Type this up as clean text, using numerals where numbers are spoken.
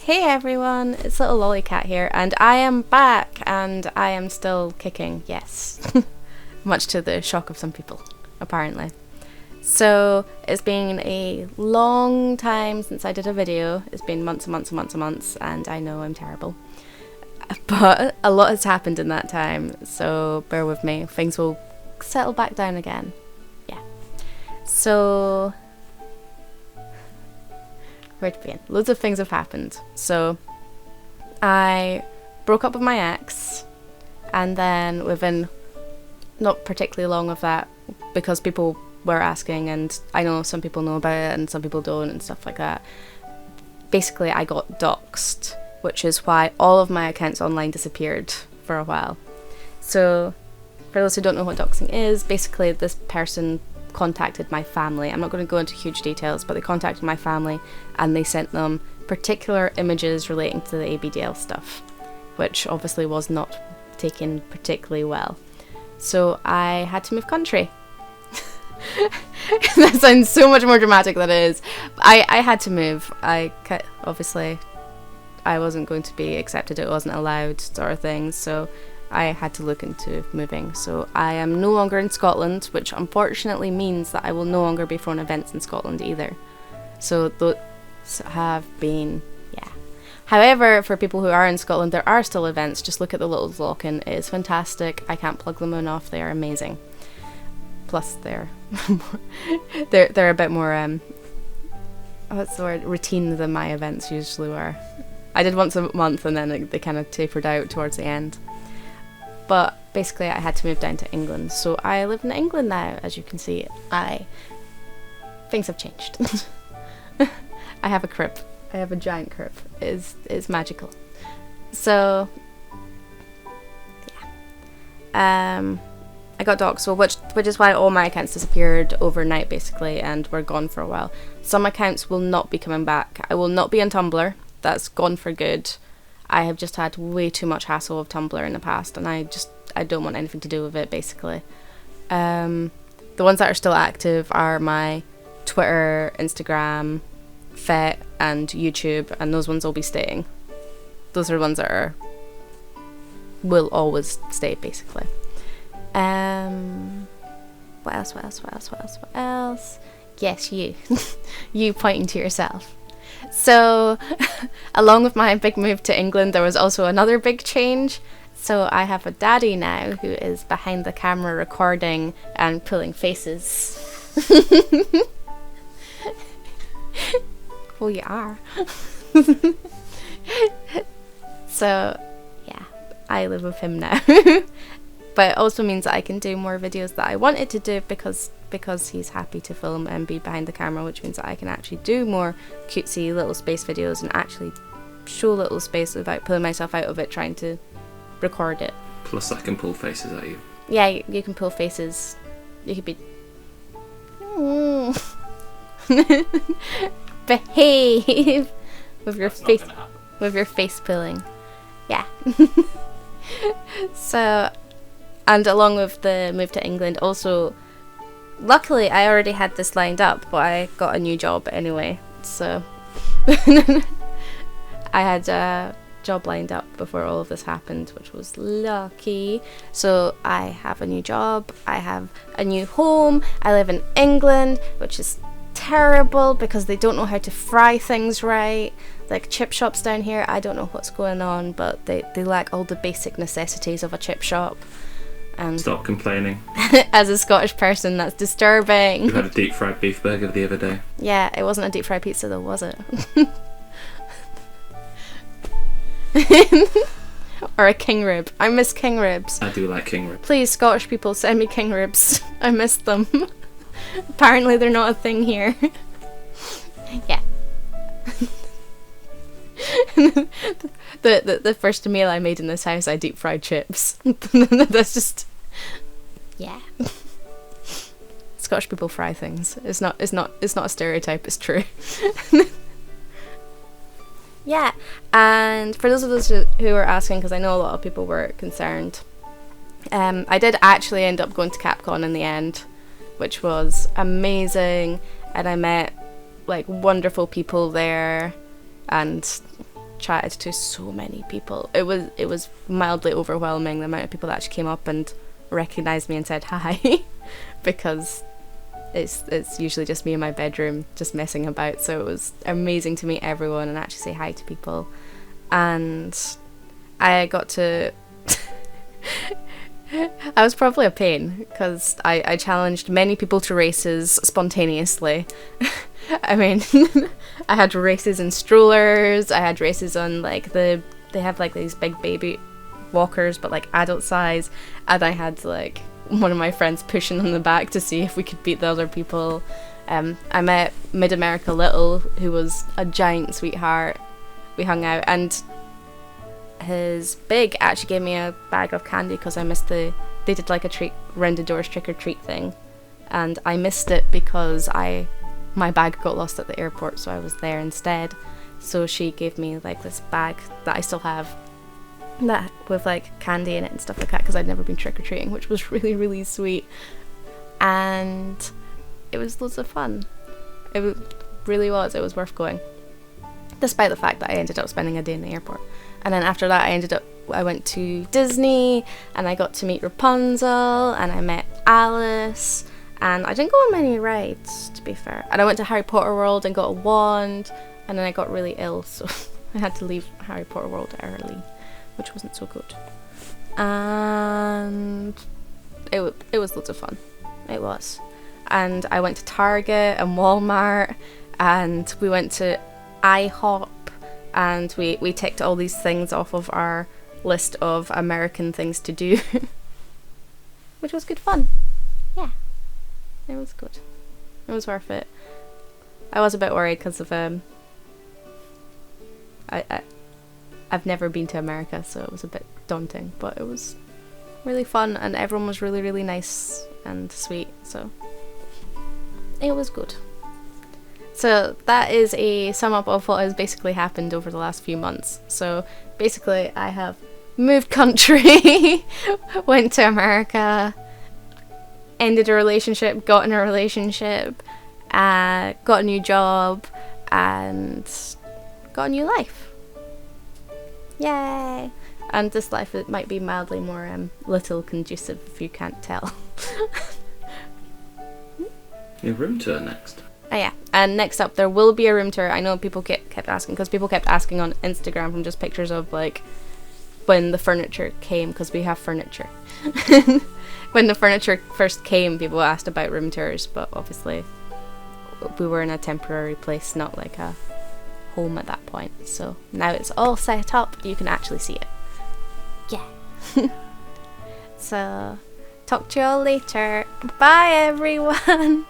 Hey everyone, it's little Lollycat here, and I am back, and I am still kicking, yes. Much to the shock of some people, apparently. So, it's been a long time since I did a video. It's been months and months and months and months, and I know I'm terrible. But a lot has happened in that time, so bear with me. Things will settle back down again. Yeah. So, where to begin? Loads of things have happened. So, I broke up with my ex, and then within not particularly long of that, because people were asking, and I know some people know about it and some people don't and stuff like that, basically I got doxxed, which is why all of my accounts online disappeared for a while. So, for those who don't know what doxing is, basically this person contacted my family. I'm not going to go into huge details, but they contacted my family and they sent them particular images relating to the ABDL stuff, which obviously was not taken particularly well. So I had to move country. That sounds so much more dramatic than it is. I had to move. Obviously I wasn't going to be accepted, it wasn't allowed sort of thing, so I had to look into moving. So I am no longer in Scotland, which unfortunately means that I will no longer be throwing events in Scotland either. So those have been, yeah. However, for people who are in Scotland, there are still events. Just look at the Little Lock-in. It is fantastic. I can't plug them enough. They are amazing. Plus they're they're a bit more what's the word, routine than my events usually were. I did once a month and then they kind of tapered out towards the end. But basically I had to move down to England, so I live in England now. As you can see, things have changed. I have a crib. I have a giant crib. It's magical. So yeah. I got doxxed, so which is why all my accounts disappeared overnight basically and were gone for a while. Some accounts will not be coming back. I will not be on Tumblr. That's gone for good. I have just had way too much hassle with Tumblr in the past, and I don't want anything to do with it, basically. The ones that are still active are my Twitter, Instagram, FET, and YouTube, and those ones will be staying. Those are the ones that will always stay, basically. What else? Yes, you. You pointing to yourself. So, along with my big move to England, there was also another big change. So I have a daddy now who is behind the camera recording and pulling faces. Well, you are. So, yeah, I live with him now. But it also means that I can do more videos that I wanted to do because he's happy to film and be behind the camera, which means that I can actually do more cutesy little space videos and actually show little space without pulling myself out of it trying to record it. Plus I can pull faces at you. Yeah, you can pull faces. You could be... Behave! With your face... With your face pulling. Yeah. So... And along with the move to England, also, luckily I already had this lined up, but I got a new job anyway, so I had a job lined up before all of this happened, which was lucky. So I have a new job, I have a new home, I live in England, which is terrible because they don't know how to fry things right. Like chip shops down here, I don't know what's going on, but they lack all the basic necessities of a chip shop. And stop complaining. As a Scottish person, that's disturbing. You had a deep fried beef burger the other day. Yeah, it wasn't a deep fried pizza though, was it? Or a king rib. I miss king ribs. I do like king ribs. Please, Scottish people, send me king ribs. I miss them. Apparently they're not a thing here. Yeah. The first meal I made in this house, I deep fried chips. That's just, yeah. Scottish people fry things. It's not a stereotype. It's true. Yeah, and for those of us who are asking, because I know a lot of people were concerned, I did actually end up going to Capcom in the end, which was amazing, and I met like wonderful people there, and chatted to so many people. It was mildly overwhelming, the amount of people that actually came up and recognised me and said hi, because it's usually just me in my bedroom just messing about. So it was amazing to meet everyone and actually say hi to people. And I got to I was probably a pain because I challenged many people to races spontaneously. I mean, I had races in strollers, I had races on like they have like these big baby walkers but like adult size, and I had like one of my friends pushing on the back to see if we could beat the other people. I met Mid America Little, who was a giant sweetheart. We hung out, and his big actually gave me a bag of candy because I missed they did like a treat round the doors trick or treat thing, and I missed it because my bag got lost at the airport, so I was there instead. So she gave me like this bag that I still have, that with like candy in it and stuff like that, because I'd never been trick or treating, which was really, really sweet, and it was loads of fun. Really was. It was worth going, despite the fact that I ended up spending a day in the airport. And then after that I went to Disney, and I got to meet Rapunzel, and I met Alice, and I didn't go on many rides, to be fair. And I went to Harry Potter World and got a wand, and then I got really ill, so I had to leave Harry Potter World early, which wasn't so good. And it was loads of fun. It was. And I went to Target and Walmart, and we went to IHOP, and we ticked all these things off of our list of American things to do, which was good fun. Yeah, it was good. It was worth it. I was a bit worried because of I've never been to America, so it was a bit daunting, but it was really fun, and everyone was really, really nice and sweet, so it was good. So that is a sum up of what has basically happened over the last few months. So basically I have moved country, went to America, ended a relationship, got in a relationship, got a new job, and got a new life. Yay! And this life, it might be mildly more little conducive if you can't tell. Your room tour next. Oh yeah, and next up there will be a room tour. I know people kept asking, because people kept asking on Instagram from just pictures of like when the furniture came, because we have furniture. When the furniture first came, people asked about room tours, but obviously we were in a temporary place, not like a home at that point. So now it's all set up, you can actually see it. Yeah. So talk to you all later. Bye everyone.